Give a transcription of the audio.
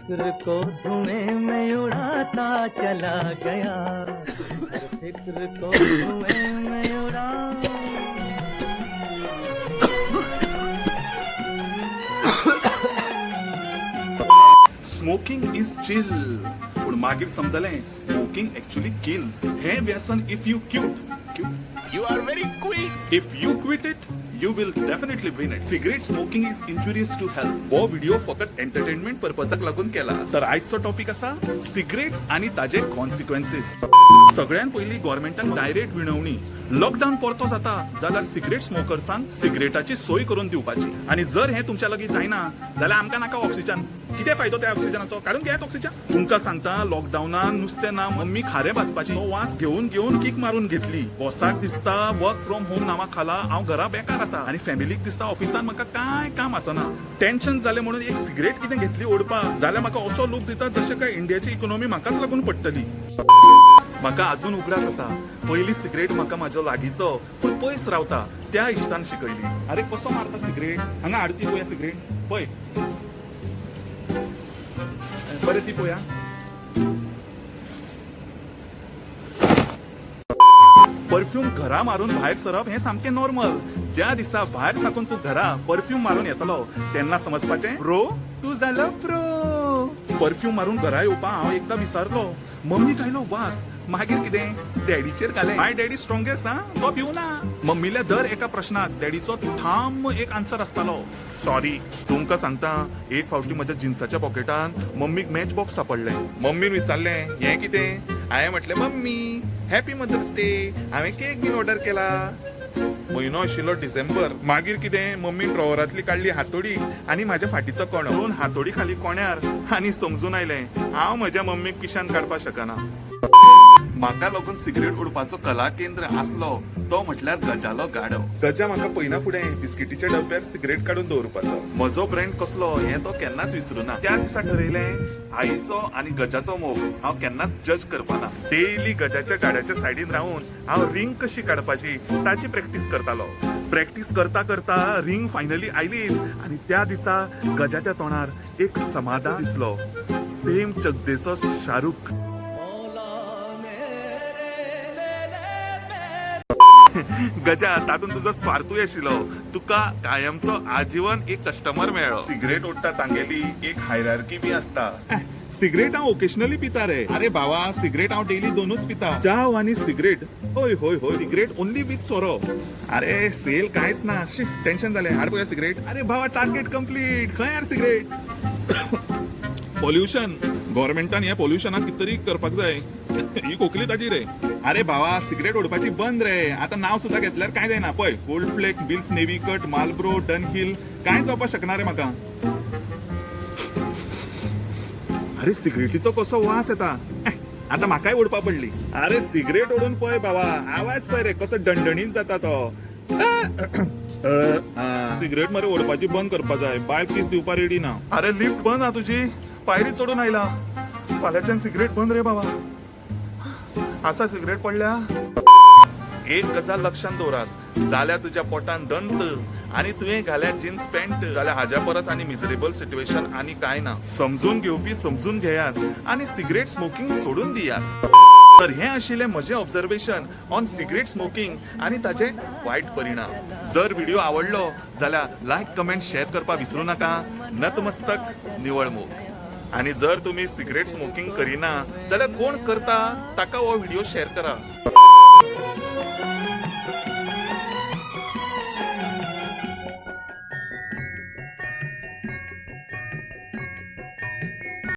फिक्र को धुएं में उड़ाता चला गया, हर फिक्र को धुएं में उड़ा। स्मोकिंग इज चिल, पण मागीर समजलें स्मोकिंग एक्चुअली किल्स. हे व्यसन if you quit you are very quick. If you quit it you will definitely win it. Cigarette smoking is injurious to health. वो व्हिडिओ फकत एंटरटेनमेंट पर्पजाक लागून केला. तर आजचो टॉपिक आसा सिगरेट्स आणि ताजे कॉन्सिक्वेन्सेस. सगळ्यान पयली गव्हर्नमेंटान डायरेक्ट विनवणी, लॉकडाऊन परतो जाता जाल्यार सिगरेट स्मोकर्सांक सिगरेटाची सोय करून दिवपाची. आणि जर हे तुमच्या लागीं जायना जाल्यार आमकां नाका ऑक्सिजन. कितें फायदो त्या ऑक्सिजनाचो? काढून घेयात ऑक्सिजन. तुमकां सांगता लॉकडाऊनान नुस्तें ना मम्मी खारें भाजपाची तो वास घेवन घेवन किक मारून घेतली. बॉसाक दिसता वर्क फ्रॉम होम नांवा खाला हांव घरा बेकार आसा आणि फॅमिलीक दिसता ऑफिसान म्हाका काय काम आसना. टेन्शन जालें म्हणून एक सिगरेट कितें घेतली ओडपाक जाल्यार म्हाका असो लूक दिता जशें काय इंडियाची इकॉनॉमी म्हाकाच लागून पडटली. म्हाका अजून उगडास आसा. पयली सिगरेट म्हाका म्हाजो लागींचो पूण पयस रावता त्या इश्टान शिकयली. अरे कसो मारता सिगरेट, हांगा हाडची पळया सिगरेट पळय. बरें ती पळया. परफ्यूम घरा मारून भायर सरप हे सामकें नॉर्मल. ज्या दिसा भायर साकून तू घरा परफ्यूम मारून येतलो तेन्ना समजपाचें प्रो तू जालो प्रो. परफ्यूम मारून घरा येवपा हांव एकदां विसरलो. मम्मी कायलो वास. मागीर कितें डॅडीचेर घालें. माय डॅडी स्ट्रॉंगेस्ट तो भिवना. मम्मील्या दर एका प्रश्नाक डॅडीचो ठाम एक आन्सर आसतालो, सॉरी. तुमकां सांगता एक फावटी म्हज्या जिन्साच्या पॉकेटान मम्मीक मॅच बॉक्स सापडलें. मम्मीन विचारलें हें कितें? हांवें म्हटलें मम्मी हॅपी मदर्स डे, हांवें केक बीन ऑर्डर केला. म्हयनो आशिल्लो डिसेंबर. मागीर कितें मम्मीन ड्रॉवरांतली काडली हातोडी आनी म्हाज्या फाटीचो कोणो दोन हातोडी खाली कोण्यार आनी समजून आयलें हांव म्हज्या मम्मीक पिशान काडपाक शकना. म्हाका लागून सिगरेट उडपाचो कला केंद्र आसलो तो म्हटल्यार गजालो गाडो. गजा म्हाका पयना फुडें बिस्किटीच्या डब्यार सिगरेट काडून दवरपाचो. म्हजो ब्रँड कसलो हें तो केन्नाच विसरुना. त्या दिसा ठरयलें आईचो आनी गजाचो मोग हांव केन्नाच जज करपाना. डेली गजाच्या गाड्याच्या सायडीन रावून हांव रिंग कशी काडपाची ताची प्रॅक्टीस करतालो. प्रॅक्टीस करता करता रिंग फायनली आयलीच आनी त्या दिसा गजाच्या तोंडार एक समाधान दिसलो. सेम चकदेचो शाहरुख. गजा तातून तुजो स्वार्थूय आशिल्लो. तुका कायमचो आजीवन एक कस्टमर मेळ्ळो. सिगरेट ओडटा तांगेली एक हायरार्की बी आसता. सिगरेट हांव ओकेशनली पिता रे. अरे बाबा सिगरेट हांव डेली दोनूच पिता, चाव आनी सिगरेट. होय होय होय सिगरेट ओन्ली विथ सोरो. अरे सेल कांयच ना. टेन्शन जालें. हाड पळया सिगरेट. अरे बाबा टार्गेट कंप्लीट. खंय यार सिगरेट. पोल्युशन. गव्हर्नमेंटान हे पोल्युशनाक कितें तरी करपाक जाय. ही कोकली ताजी रे. अरे बाबा सिगरेट ओडपाची बंद रे. आता नाव सुद्धा घेतल्यार काय जायना. पळय Gold Flake, Wills Navy Cut, Marlboro, Dunhill काय जावपाक शकना रे म्हाका. अरे सिगरेटीचो कसो वास येता. आता म्हाकाय ओडपा पडली. अरे सिगरेट ओडून पळय बाबा आवाज पळय रे कसो डणडणीत जाता तो. सिगरेट मरे ओडपाची बंद करपा जाय. बायल पीस दिवपा रेडी ना. अरे लिफ्ट बंद हा तुजी. पायरी चडून आयला. फाल्यांच्यान सिगरेट बंद रे बाबा. असा सिगरेट पडल्या. एक गजाल लक्षात दवरात जाल्यार तुज्या पोटान दंत आणि तुवें घाल्या जीन्स पॅन्ट जाल्यार हाज्या परस आनी मिजरेबल सिच्युएशन आनी काय ना. समजून घेवपी समजून घेयात आणि सिगरेट स्मोकिंग सोडून दियात. तर हे आशिल्लें म्हजें ऑब्झर्वेशन ऑन सिगरेट स्मोकिंग आनी ताचे वायट परिणाम. जर व्हिडिओ आवडलो जाल्यार लायक कमेंट शेअर करपाक विसरू नाका. नतमस्तक निवळ मोग. आणि जर तुम्ही सिगरेट स्मोकिंग करिना जाल्यार कोण करता ताका हो व्हिडिओ शेअर करा.